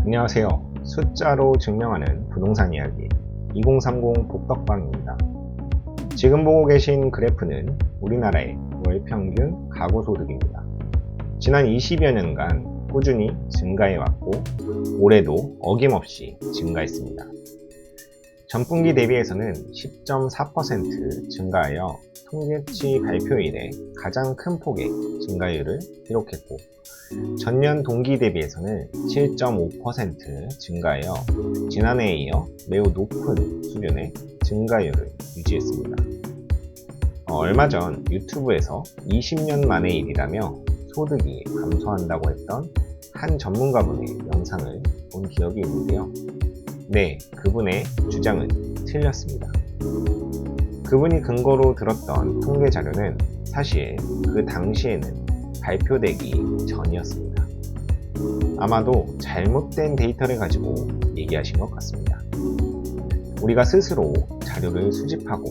안녕하세요. 숫자로 증명하는 부동산 이야기 2030 복덕방입니다. 지금 보고 계신 그래프는 우리나라의 월평균 가구소득입니다. 지난 20여 년간 꾸준히 증가해왔고 올해도 어김없이 증가했습니다. 전분기 대비해서는 10.4% 증가하여 통계치 발표 이래 가장 큰 폭의 증가율을 기록했고 전년 동기 대비해서는 7.5% 증가하여 지난해에 이어 매우 높은 수준의 증가율을 유지했습니다. 얼마 전 유튜브에서 20년 만의 일이라며 소득이 감소한다고 했던 한 전문가분의 영상을 본 기억이 있는데요. 네, 그분의 주장은 틀렸습니다. 그분이 근거로 들었던 통계 자료는 사실 그 당시에는 발표되기 전이었습니다. 아마도 잘못된 데이터를 가지고 얘기하신 것 같습니다. 우리가 스스로 자료를 수집하고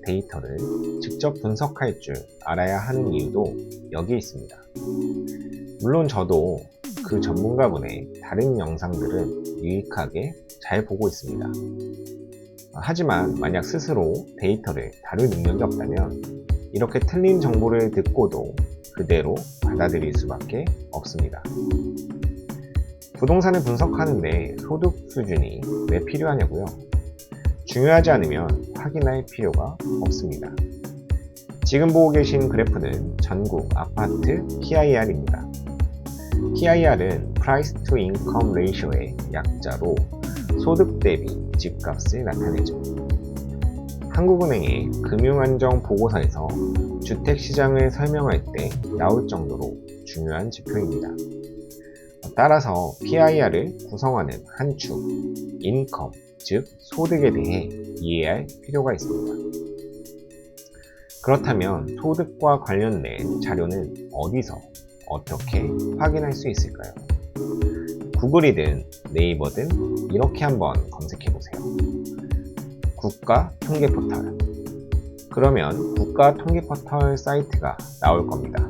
데이터를 직접 분석할 줄 알아야 하는 이유도 여기에 있습니다. 물론 저도 그 전문가분의 다른 영상들은 유익하게 잘 보고 있습니다. 하지만 만약 스스로 데이터를 다룰 능력이 없다면 이렇게 틀린 정보를 듣고도 그대로 받아들일 수밖에 없습니다. 부동산을 분석하는데 소득 수준이 왜 필요하냐고요? 중요하지 않으면 확인할 필요가 없습니다. 지금 보고 계신 그래프는 전국 아파트 PIR입니다. PIR은 Price to Income Ratio의 약자로 소득 대비 집값을 나타내죠. 한국은행의 금융안정 보고서에서 주택시장을 설명할 때 나올 정도로 중요한 지표입니다. 따라서 PIR을 구성하는 한 축, 인컴, 즉 소득에 대해 이해할 필요가 있습니다. 그렇다면 소득과 관련된 자료는 어디서 어떻게 확인할 수 있을까요? 구글이든 네이버든 이렇게 한번 검색해보세요. 국가통계포털. 그러면 국가통계포털 사이트가 나올 겁니다.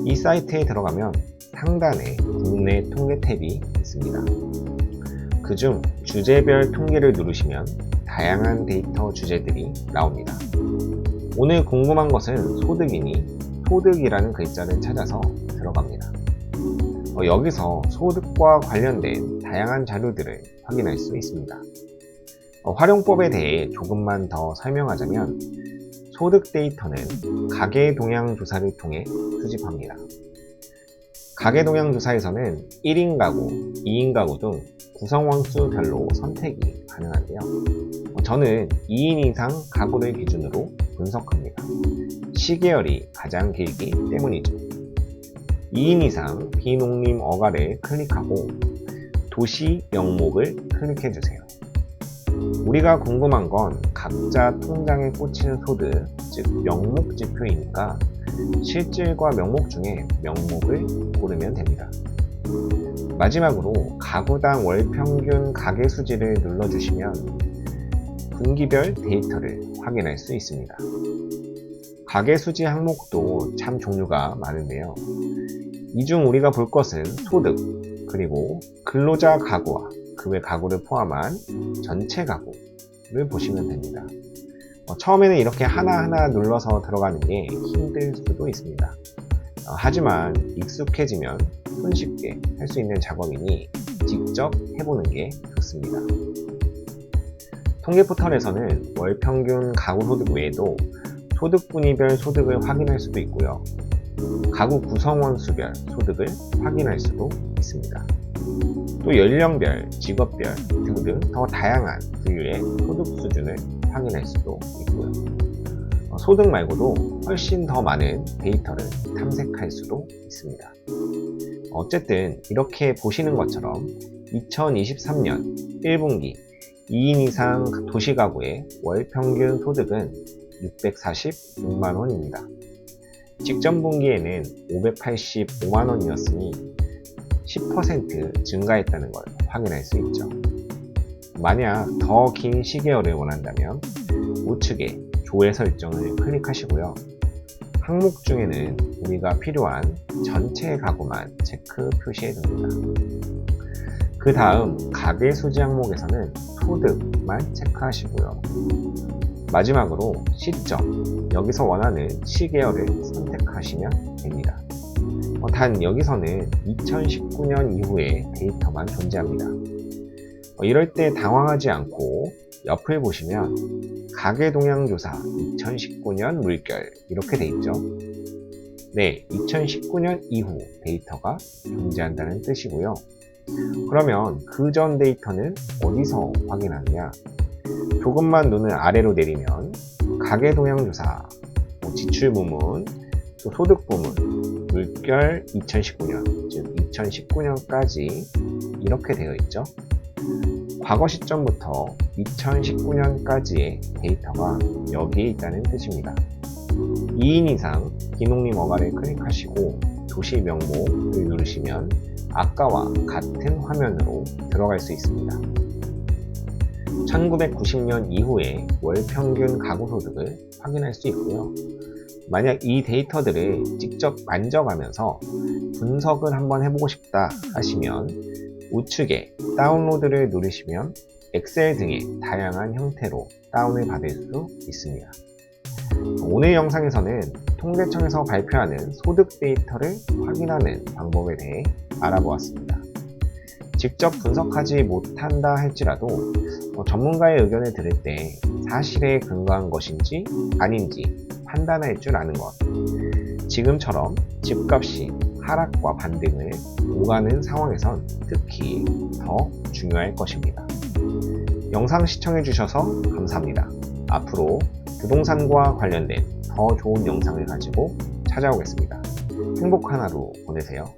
이 사이트에 들어가면 상단에 국내 통계 탭이 있습니다. 그중 주제별 통계를 누르시면 다양한 데이터 주제들이 나옵니다. 오늘 궁금한 것은 소득이니 소득이라는 글자를 찾아서 들어갑니다. 여기서 소득과 관련된 다양한 자료들을 확인할 수 있습니다. 활용법에 대해 조금만 더 설명하자면 소득 데이터는 가계 동향 조사를 통해 수집합니다. 가계 동향 조사에서는 1인 가구, 2인 가구 등 구성원수별로 선택이 가능한데요. 저는 2인 이상 가구를 기준으로 분석합니다. 시계열이 가장 길기 때문이죠. 2인 이상 비농림 어가를 클릭하고 도시 명목을 클릭해주세요. 우리가 궁금한 건 각자 통장에 꽂히는 소득, 즉 명목 지표이니까 실질과 명목 중에 명목을 고르면 됩니다. 마지막으로 가구당 월평균 가계수지를 눌러주시면 분기별 데이터를 확인할 수 있습니다. 가계수지 항목도 참 종류가 많은데요. 이 중 우리가 볼 것은 소득, 그리고 근로자 가구와 그 외 가구를 포함한 전체 가구를 보시면 됩니다. 처음에는 이렇게 하나하나 눌러서 들어가는 게 힘들 수도 있습니다. 하지만 익숙해지면 손쉽게 할 수 있는 작업이니 직접 해보는 게 좋습니다. 통계포털에서는 월평균 가구 소득 외에도 소득 분위별 소득을 확인할 수도 있고요. 가구 구성원 수별 소득을 확인할 수도 있습니다. 또 연령별, 직업별 등등 더 다양한 부류의 소득 수준을 확인할 수도 있고요. 소득 말고도 훨씬 더 많은 데이터를 탐색할 수도 있습니다. 어쨌든 이렇게 보시는 것처럼 2023년 1분기 2인 이상 도시가구의 월평균 소득은 646만원입니다. 직전 분기에는 585만원이었으니 10% 증가했다는 걸 확인할 수 있죠. 만약 더 긴 시계열을 원한다면 우측에 조회 설정을 클릭하시고요. 항목 중에는 우리가 필요한 전체 가구만 체크 표시해 둡니다. 그 다음 가계수지 항목에서는 소득만 체크하시고요. 마지막으로 시점, 여기서 원하는 시계열을 선택하시면 됩니다. 단 여기서는 2019년 이후의 데이터만 존재합니다. 이럴 때 당황하지 않고 옆을 보시면 가계동향조사 2019년 물결 이렇게 돼 있죠. 네, 2019년 이후 데이터가 존재한다는 뜻이고요. 그러면 그 전 데이터는 어디서 확인하느냐? 조금만 눈을 아래로 내리면 가계동향조사, 지출 부문, 또 소득 부문, 물결 2019년, 즉 2019년까지 이렇게 되어 있죠. 과거 시점부터 2019년까지의 데이터가 여기에 있다는 뜻입니다. 2인 이상 기록림 어가를 클릭하시고 도시 명목을 누르시면 아까와 같은 화면으로 들어갈 수 있습니다. 1990년 이후의 월평균 가구소득을 확인할 수 있고요. 만약 이 데이터들을 직접 만져가면서 분석을 한번 해보고 싶다 하시면 우측에 다운로드를 누르시면 엑셀 등의 다양한 형태로 다운을 받을 수 있습니다. 오늘 영상에서는 통계청에서 발표하는 소득 데이터를 확인하는 방법에 대해 알아보았습니다. 직접 분석하지 못한다 할지라도 전문가의 의견을 들을 때 사실에 근거한 것인지 아닌지 판단할 줄 아는 것, 지금처럼 집값이 하락과 반등을 오가는 상황에선 특히 더 중요할 것입니다. 영상 시청해주셔서 감사합니다. 앞으로 부동산과 관련된 더 좋은 영상을 가지고 찾아오겠습니다. 행복한 하루 보내세요.